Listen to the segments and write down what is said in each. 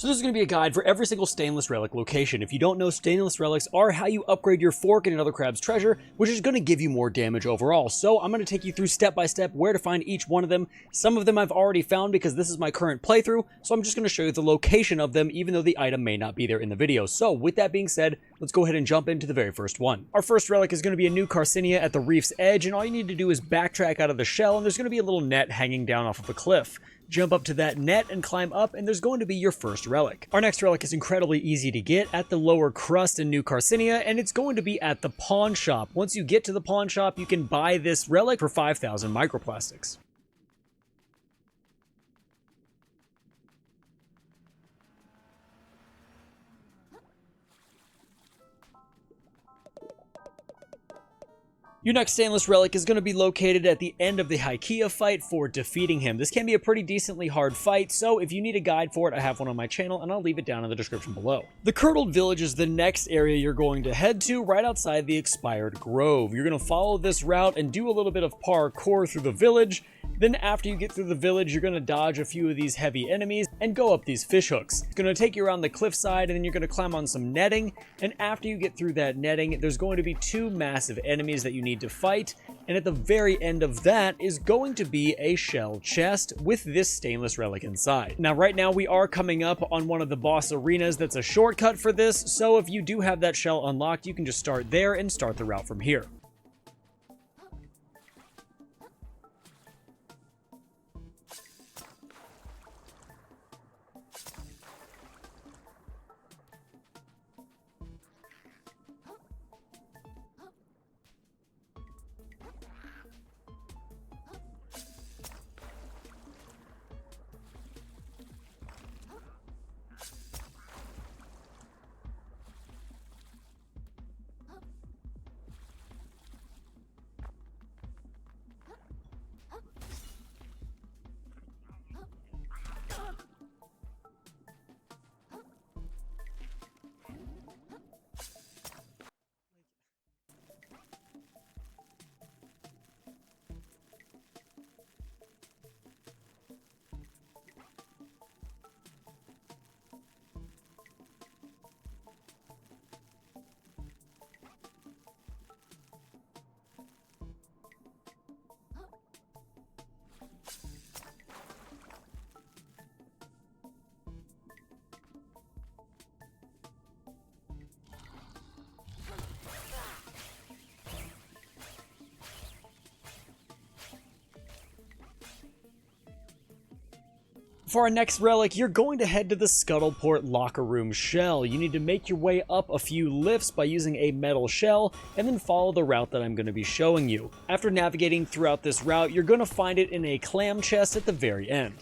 So this is going to be a guide for every single Stainless Relic location. If you don't know, Stainless Relics are how you upgrade your fork and another crab's treasure, which is going to give you more damage overall. So I'm going to take you through step by step where to find each one of them. Some of them I've already found because this is my current playthrough, so I'm just going to show you the location of them even though the item may not be there in the video. So with that being said, let's go ahead and jump into the very first one. Our first relic is going to be a new Carcinia at the reef's edge, and all you need to do is backtrack out of the shell, and there's going to be a little net hanging down off of a cliff. Jump up to that net and climb up, and there's going to be your first relic. Our next relic is incredibly easy to get at the lower crust in New Carcinia, and it's going to be at the pawn shop. Once you get to the pawn shop, you can buy this relic for 5,000 microplastics. Your next Stainless Relic is going to be located at the end of the Hykeia fight for defeating him. This can be a pretty decently hard fight, so if you need a guide for it, I have one on my channel, and I'll leave it down in the description below. The Curdled Village is the next area you're going to head to, right outside the Expired Grove. You're going to follow this route and do a little bit of parkour through the village. Then after you get through the village, you're going to dodge a few of these heavy enemies and go up these fish hooks. It's going to take you around the cliffside, and then you're going to climb on some netting. And after you get through that netting, there's going to be two massive enemies that you need to fight. And at the very end of that is going to be a shell chest with this Stainless Relic inside. Now, right now we are coming up on one of the boss arenas that's a shortcut for this. So if you do have that shell unlocked, you can just start there and start the route from here. For our next relic, you're going to head to the Scuttleport Locker Room shell. You need to make your way up a few lifts by using a metal shell, and then follow the route that I'm going to be showing you. After navigating throughout this route, you're going to find it in a clam chest at the very end.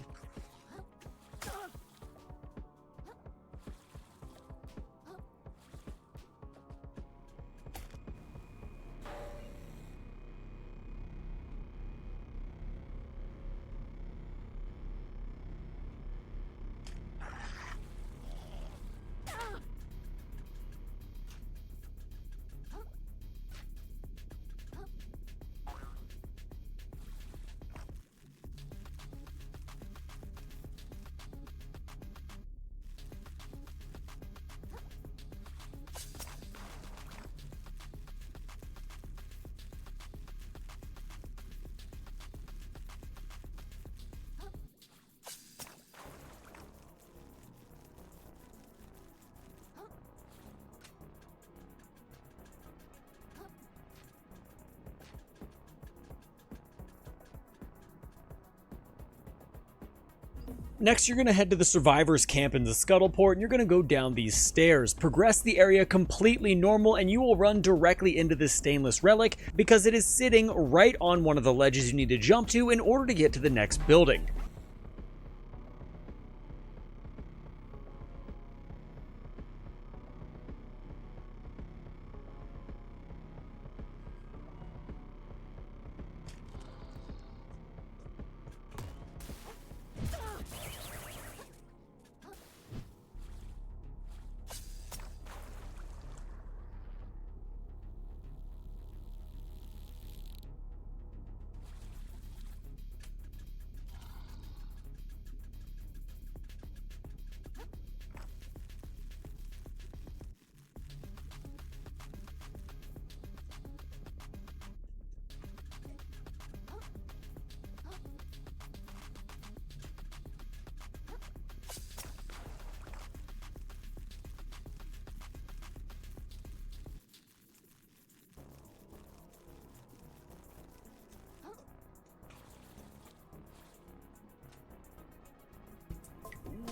Next, you're going to head to the survivors camp in the Scuttleport, and you're going to go down these stairs. Progress the area completely normal, and you will run directly into this Stainless Relic because it is sitting right on one of the ledges you need to jump to in order to get to the next building.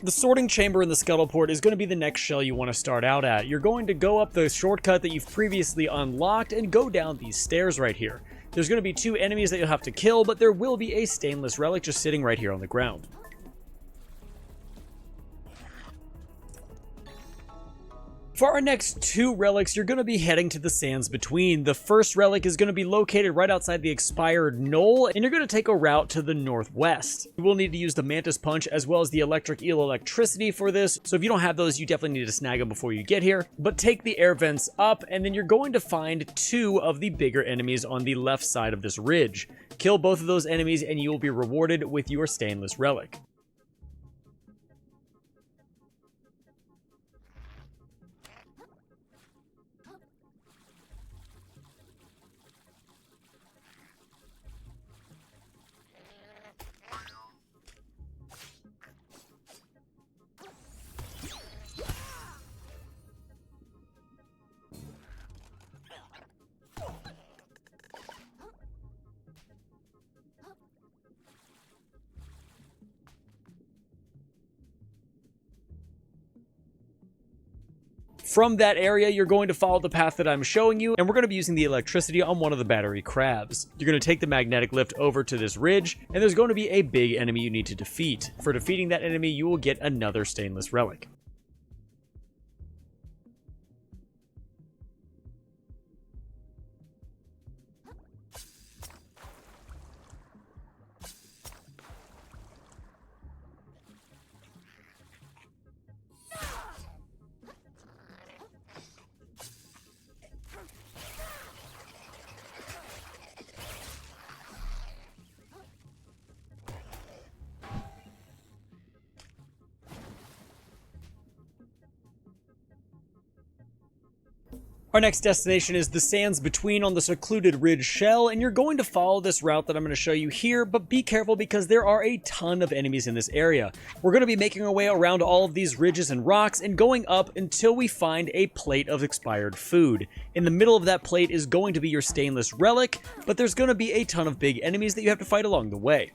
The sorting chamber in the scuttleport is going to be the next shell you want to start out at. You're going to go up the shortcut that you've previously unlocked and go down these stairs right here. There's going to be 2 enemies that you'll have to kill, but there will be a stainless relic just sitting right here on the ground. For our next 2 relics, you're going to be heading to the sands between. The first relic is going to be located right outside the expired knoll, and you're going to take a route to the northwest. You will need to use the mantis punch as well as the electric eel electricity for this, so if you don't have those, you definitely need to snag them before you get here. But take the air vents up, and then you're going to find 2 of the bigger enemies on the left side of this ridge. Kill both of those enemies, and you will be rewarded with your stainless relic. From that area, you're going to follow the path that I'm showing you, and we're going to be using the electricity on one of the battery crabs. You're going to take the magnetic lift over to this ridge, and there's going to be a big enemy you need to defeat. For defeating that enemy, you will get another stainless relic. Our next destination is the sands between on the secluded ridge shell, and you're going to follow this route that I'm going to show you here, but be careful because there are a ton of enemies in this area. We're going to be making our way around all of these ridges and rocks and going up until we find a plate of expired food. In the middle of that plate is going to be your stainless relic, but there's going to be a ton of big enemies that you have to fight along the way.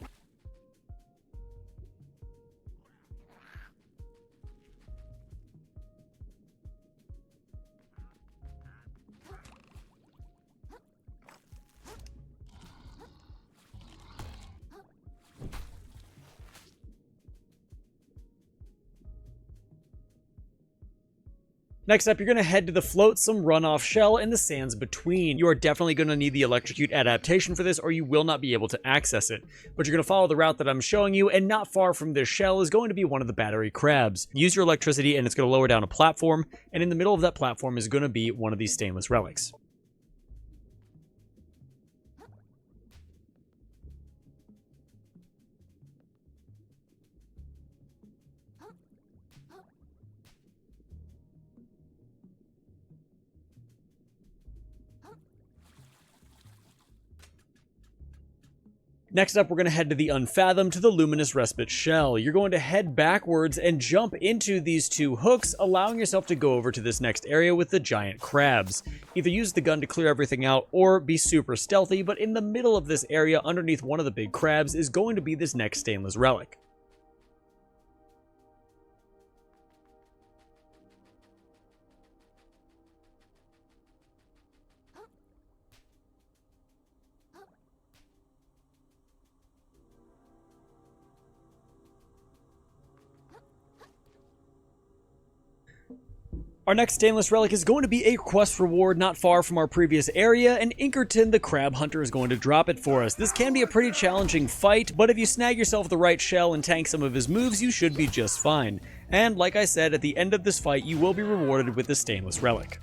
Next up, you're going to head to the floatsome runoff shell in the sands between. You are definitely going to need the electrocute adaptation for this, or you will not be able to access it. But you're going to follow the route that I'm showing you, and not far from this shell is going to be one of the battery crabs. Use your electricity and it's going to lower down a platform, and in the middle of that platform is going to be one of these stainless relics. Next up, we're going to head to the Unfathomed to the Luminous Respite Shell. You're going to head backwards and jump into these 2 hooks, allowing yourself to go over to this next area with the giant crabs. Either use the gun to clear everything out or be super stealthy, but in the middle of this area, underneath one of the big crabs, is going to be this next stainless relic. Our next stainless relic is going to be a quest reward not far from our previous area, and Inkerton the Crab Hunter is going to drop it for us. This can be a pretty challenging fight, but if you snag yourself the right shell and tank some of his moves, you should be just fine. And like I said, at the end of this fight, you will be rewarded with the stainless relic.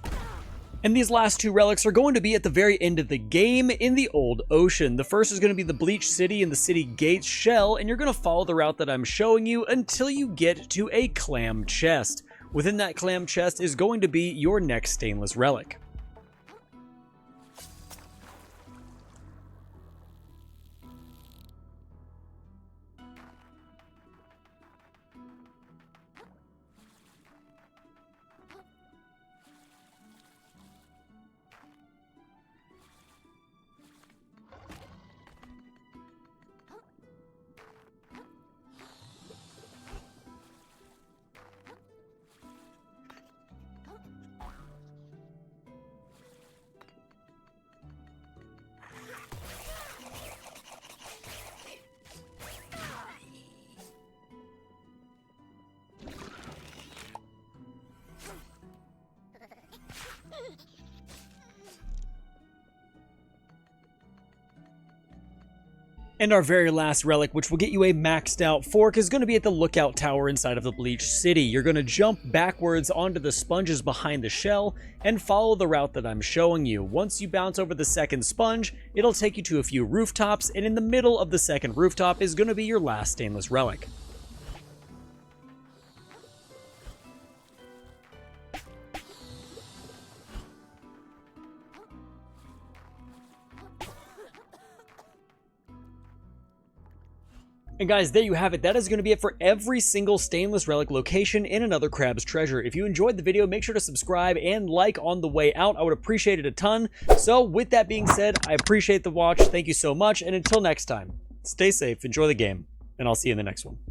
And these last 2 relics are going to be at the very end of the game in the Old Ocean. The first is going to be the Bleach City and the City Gates shell, and you're going to follow the route that I'm showing you until you get to a clam chest. Within that clam chest is going to be your next stainless relic. And our very last relic, which will get you a maxed out fork, is going to be at the lookout tower inside of the Bleach City. You're going to jump backwards onto the sponges behind the shell and follow the route that I'm showing you. Once you bounce over the second sponge, it'll take you to a few rooftops, and in the middle of the second rooftop is going to be your last stainless relic. And guys, there you have it. That is going to be it for every single stainless relic location in Another Crab's Treasure. If you enjoyed the video, make sure to subscribe and like on the way out. I would appreciate it a ton. So with that being said, I appreciate the watch. Thank you so much. And until next time, stay safe, enjoy the game, and I'll see you in the next one.